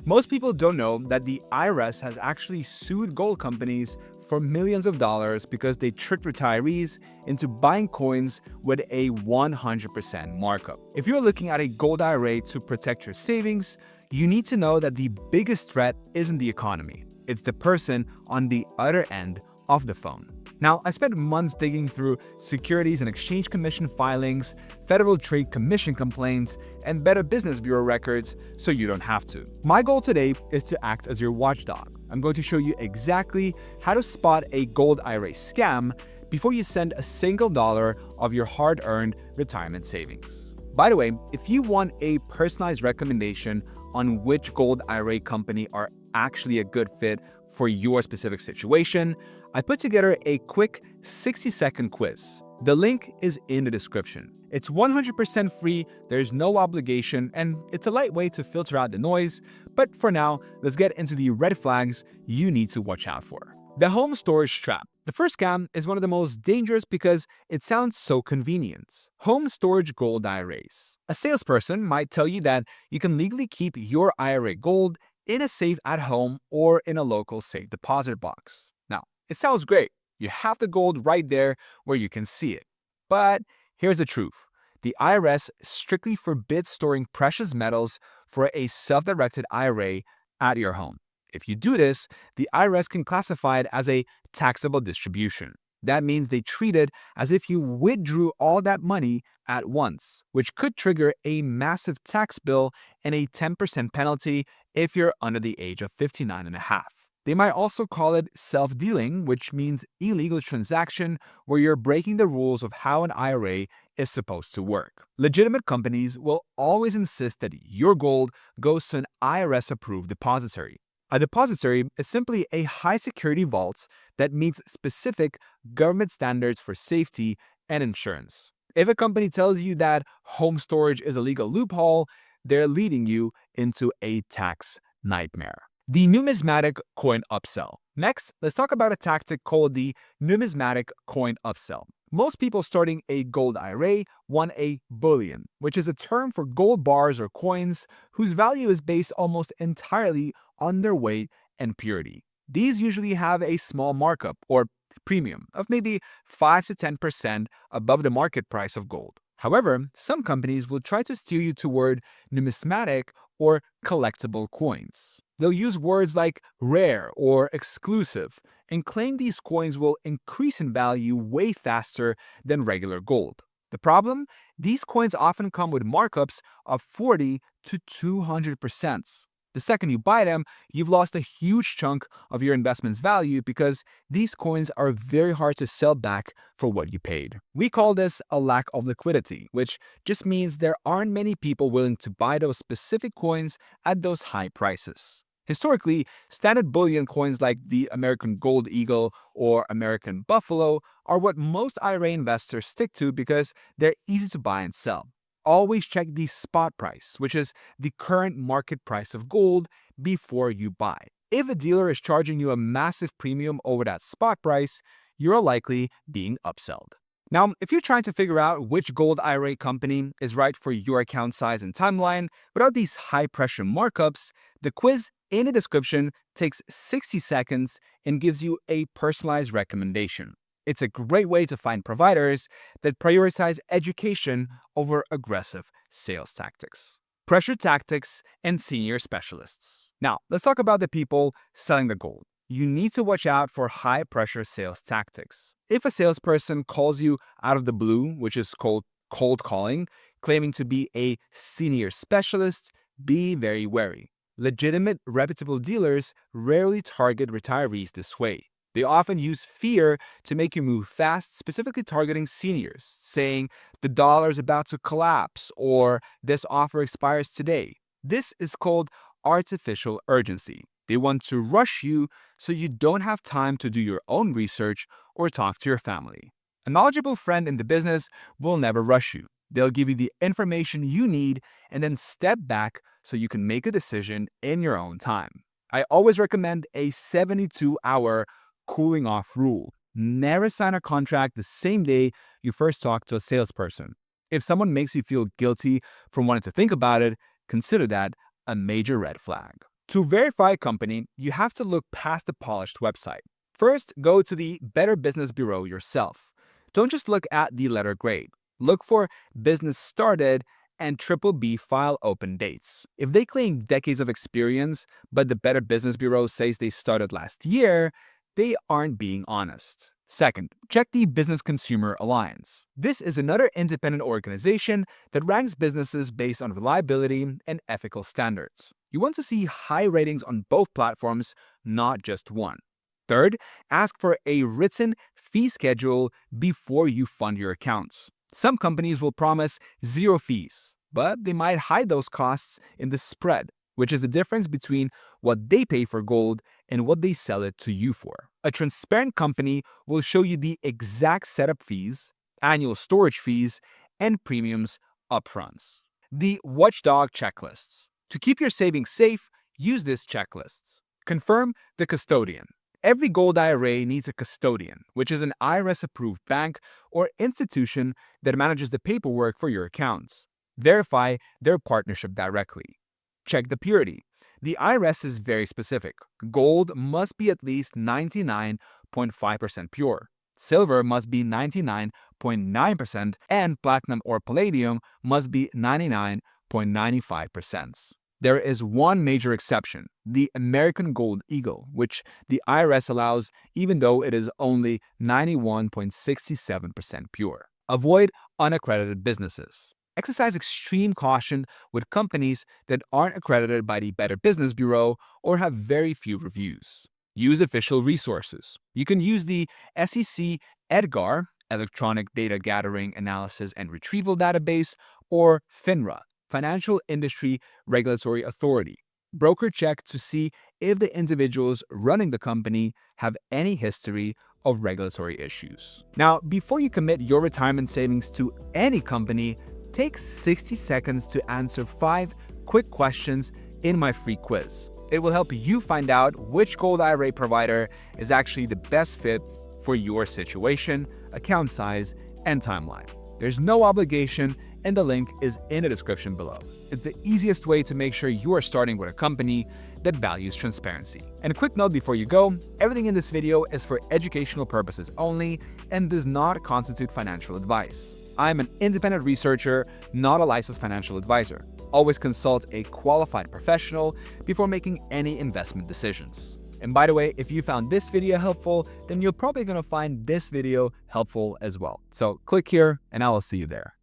Most people don't know that the IRS has actually sued gold companies for millions of dollars because they tricked retirees into buying coins with a 100% markup. If you're looking at a gold IRA to protect your savings, you need to know that the biggest threat isn't the economy. It's the person on the other end of the phone. Now, I spent months digging through Securities and Exchange Commission filings, Federal Trade Commission complaints, and Better Business Bureau records so you don't have to. My goal today is to act as your watchdog. I'm going to show you exactly how to spot a gold IRA scam before you send a single dollar of your hard-earned retirement savings. By the way, if you want a personalized recommendation on which gold IRA company are actually a good fit for your specific situation, I put together a quick 60-second quiz. The link is in the description. It's 100% free, there's no obligation, and it's a light way to filter out the noise. But for now, let's get into the red flags you need to watch out for. The home storage trap. The first scam is one of the most dangerous because it sounds so convenient. Home storage gold IRAs. A salesperson might tell you that you can legally keep your IRA gold in a safe at home or in a local safe deposit box. Now, it sounds great. You have the gold right there where you can see it. But here's the truth. The IRS strictly forbids storing precious metals for a self-directed IRA at your home. If you do this, the IRS can classify it as a taxable distribution. That means they treat it as if you withdrew all that money at once, which could trigger a massive tax bill and a 10% penalty if you're under the age of 59 and a half. They might also call it self-dealing, which means illegal transaction where you're breaking the rules of how an IRA is supposed to work. Legitimate companies will always insist that your gold goes to an IRS-approved depository. A depository is simply a high-security vault that meets specific government standards for safety and insurance. If a company tells you that home storage is a legal loophole, they're leading you into a tax nightmare. The numismatic coin upsell. Next, let's talk about a tactic called the numismatic coin upsell. Most people starting a gold IRA want a bullion, which is a term for gold bars or coins whose value is based almost entirely on their weight and purity. These usually have a small markup or premium of maybe 5 to 10% above the market price of gold. However, some companies will try to steer you toward numismatic or collectible coins. They'll use words like rare or exclusive and claim these coins will increase in value way faster than regular gold. The problem? These coins often come with markups of 40 to 200%. The second you buy them, you've lost a huge chunk of your investment's value because these coins are very hard to sell back for what you paid. We call this a lack of liquidity, which just means there aren't many people willing to buy those specific coins at those high prices. Historically, standard bullion coins like the American Gold Eagle or American Buffalo are what most IRA investors stick to because they're easy to buy and sell. Always check the spot price, which is the current market price of gold, before you buy. If a dealer is charging you a massive premium over that spot price, you're likely being upsold. Now, if you're trying to figure out which gold IRA company is right for your account size and timeline without these high-pressure markups, the quiz in the description takes 60 seconds and gives you a personalized recommendation. It's a great way to find providers that prioritize education over aggressive sales tactics. Pressure tactics and senior specialists. Now, let's talk about the people selling the gold. You need to watch out for high-pressure sales tactics. If a salesperson calls you out of the blue, which is called cold calling, claiming to be a senior specialist, be very wary. Legitimate, reputable dealers rarely target retirees this way. They often use fear to make you move fast, specifically targeting seniors, saying the dollar is about to collapse or this offer expires today. This is called artificial urgency. They want to rush you so you don't have time to do your own research or talk to your family. A knowledgeable friend in the business will never rush you. They'll give you the information you need and then step back so you can make a decision in your own time. I always recommend a 72-hour cooling off rule. Never sign a contract the same day you first talk to a salesperson. If someone makes you feel guilty for wanting to think about it, consider that a major red flag. To verify a company, you have to look past the polished website. First, go to the Better Business Bureau yourself. Don't just look at the letter grade. Look for business started and BBB file open dates. If they claim decades of experience, but the Better Business Bureau says they started last year, they aren't being honest. Second, check the Business Consumer Alliance. This is another independent organization that ranks businesses based on reliability and ethical standards. You want to see high ratings on both platforms, not just one. Third, ask for a written fee schedule before you fund your accounts. Some companies will promise zero fees, but they might hide those costs in the spread, which is the difference between what they pay for gold and what they sell it to you for. A transparent company will show you the exact setup fees, annual storage fees, and premiums upfronts. The Watchdog Checklists. To keep your savings safe, use this checklist. Confirm the custodian. Every gold IRA needs a custodian, which is an IRS-approved bank or institution that manages the paperwork for your accounts. Verify their partnership directly. Check the purity. The IRS is very specific. Gold must be at least 99.5% pure. Silver must be 99.9%, and platinum or palladium must be 99.95%. There is one major exception, the American Gold Eagle, which the IRS allows even though it is only 91.67% pure. Avoid unaccredited businesses. Exercise extreme caution with companies that aren't accredited by the Better Business Bureau or have very few reviews. Use official resources. You can use the SEC EDGAR, Electronic Data Gathering, Analysis, and Retrieval Database, or FINRA, Financial Industry Regulatory Authority. BrokerCheck to see if the individuals running the company have any history of regulatory issues. Now, before you commit your retirement savings to any company, take 60 seconds to answer 5 quick questions in my free quiz. It will help you find out which gold IRA provider is actually the best fit for your situation, account size, and timeline. There's no obligation, and the link is in the description below. It's the easiest way to make sure you are starting with a company that values transparency. And a quick note before you go, everything in this video is for educational purposes only and does not constitute financial advice. I'm an independent researcher, not a licensed financial advisor. Always consult a qualified professional before making any investment decisions. And by the way, if you found this video helpful, then you're probably going to find this video helpful as well. So click here and I will see you there.